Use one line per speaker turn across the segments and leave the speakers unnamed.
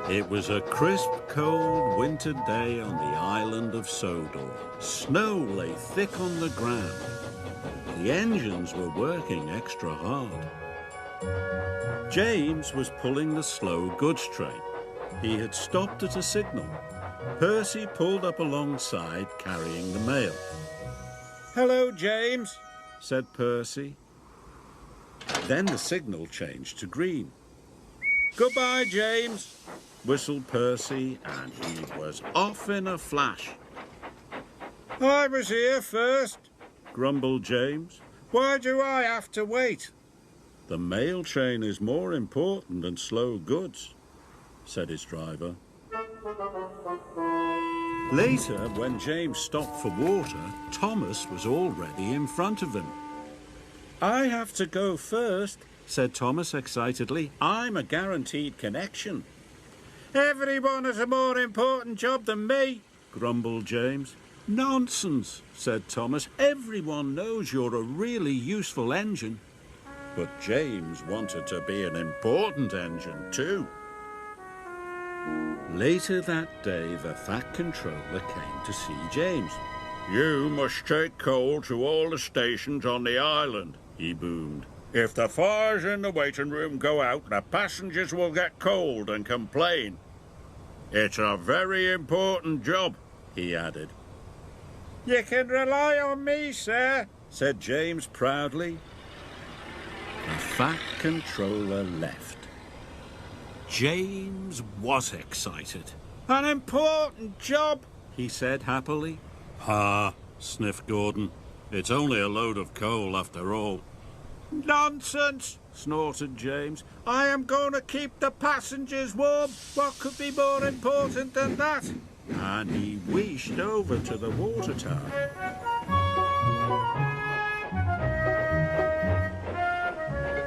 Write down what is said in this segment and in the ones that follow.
It was a crisp, cold winter day on the island of Sodor. Snow lay thick on the ground. The engines were working extra hard. James was pulling the slow goods train. He had stopped at a signal. Percy pulled up alongside, carrying the mail. "Hello, James," said Percy. Then the signal changed to green. "Goodbye, James," whistled Percy, and he was off in a flash. "I was here first," grumbled James. "Why do I have to wait?" "The mail train is more important than slow goods," said his driver. Later, when James stopped for water, Thomas was already in front of him. "I have to go first," said Thomas excitedly. "I'm a guaranteed connection." "Everyone has a more important job than me," grumbled James. "Nonsense," said Thomas. "Everyone knows you're a really useful engine." But James wanted to be an important engine too. Later that day, the Fat Controller came to see James. "You must take coal to all the stations on the island," he boomed. "If the fires in the waiting room go out, the passengers will get cold and complain. It's a very important job," he added. "You can rely on me, sir," said James proudly. The Fat Controller left. James was excited. "An important job," he said happily. "Ah," sniffed Gordon. "It's only a load of coal after all." "Nonsense," snorted James. "I am going to keep the passengers warm. What could be more important than that?" And he wheezed over to the water tower.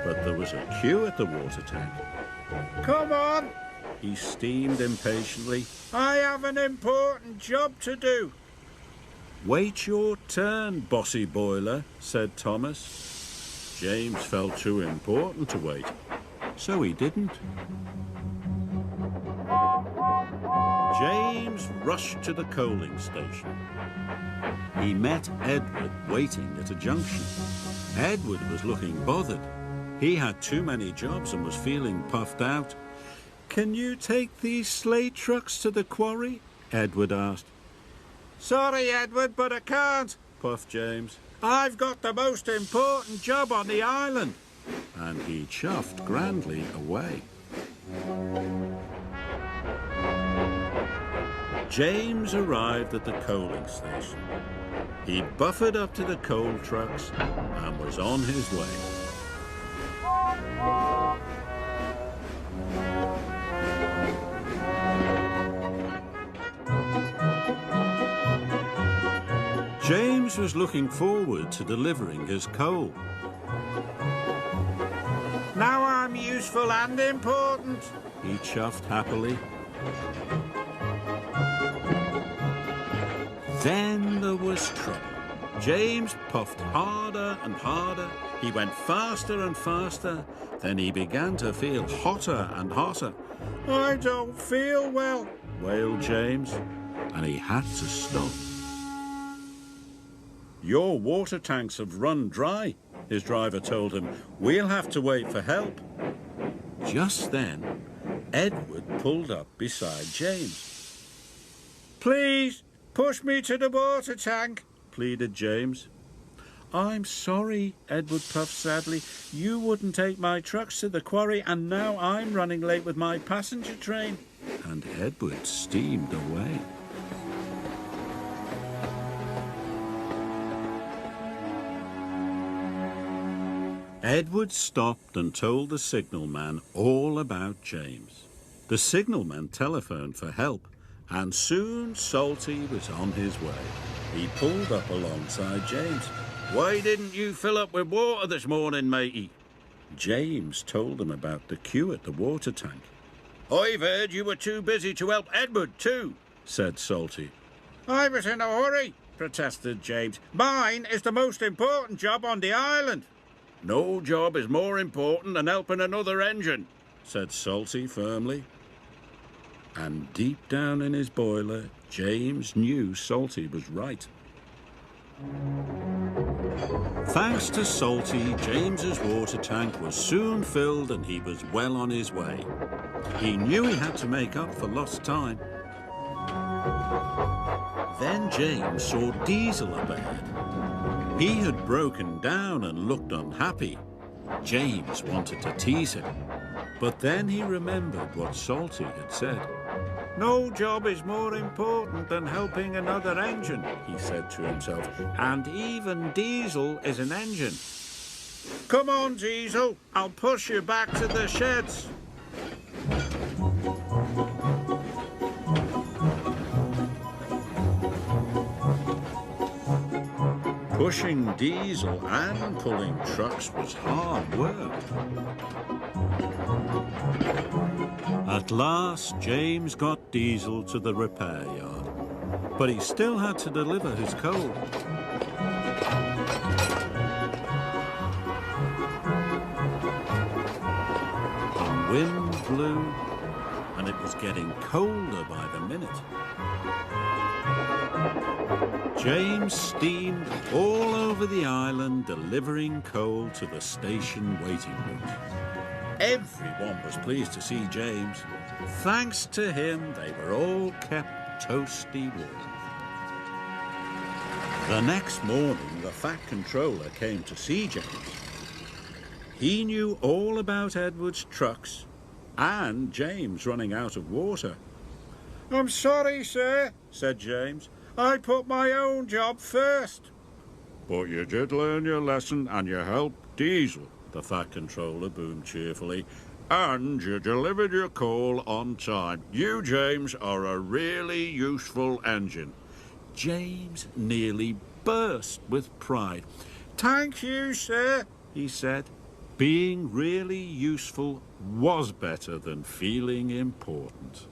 But there was a queue at the water tank. "Come on," he steamed impatiently. "I have an important job to do." "Wait your turn, bossy boiler," said Thomas. James felt too important to wait, so he didn't. James rushed to the coaling station. He met Edward waiting at a junction. Edward was looking bothered. He had too many jobs and was feeling puffed out. "Can you take these slate trucks to the quarry?" Edward asked. "Sorry, Edward, but I can't," puffed James. "I've got the most important job on the island." And he chuffed grandly away. James arrived at the coaling station. He buffered up to the coal trucks and was on his way. James was looking forward to delivering his coal. "Now I'm useful and important," he chuffed happily. Then there was trouble. James puffed harder and harder. He went faster and faster. Then he began to feel hotter and hotter. "I don't feel well," wailed James, and he had to stop. "Your water tanks have run dry," his driver told him. "We'll have to wait for help." Just then, Edward pulled up beside James. "Please, push me to the water tank," pleaded James. "I'm sorry," Edward puffed sadly. "You wouldn't take my trucks to the quarry, and now I'm running late with my passenger train." And Edward steamed away. Edward stopped and told the signalman all about James. The signalman telephoned for help, and soon Salty was on his way. He pulled up alongside James. "Why didn't you fill up with water this morning, matey?" James told him about the queue at the water tank. "I've heard you were too busy to help Edward too," said Salty. "I was in a hurry," protested James. "Mine is the most important job on the island." "No job is more important than helping another engine," said Salty firmly. And deep down in his boiler, James knew Salty was right. Thanks to Salty, James's water tank was soon filled and he was well on his way. He knew he had to make up for lost time. Then James saw Diesel up ahead. He had broken down and looked unhappy. James wanted to tease him, but then he remembered what Salty had said. "No job is more important than helping another engine," he said to himself, "and even Diesel is an engine. Come on, Diesel, I'll push you back to the sheds." Pushing Diesel and pulling trucks was hard work. At last, James got Diesel to the repair yard, but he still had to deliver his coal. The wind blew, and it was getting colder by the minute. James steamed all over the island, delivering coal to the station waiting rooms. Everyone was pleased to see James. Thanks to him, they were all kept toasty warm. The next morning, the Fat Controller came to see James. He knew all about Edward's trucks and James running out of water. "I'm sorry, sir," said James. "I put my own job first." "But you did learn your lesson and you helped Diesel," the Fat Controller boomed cheerfully. "And you delivered your coal on time. You, James, are a really useful engine." James nearly burst with pride. "Thank you, sir," he said. Being really useful was better than feeling important.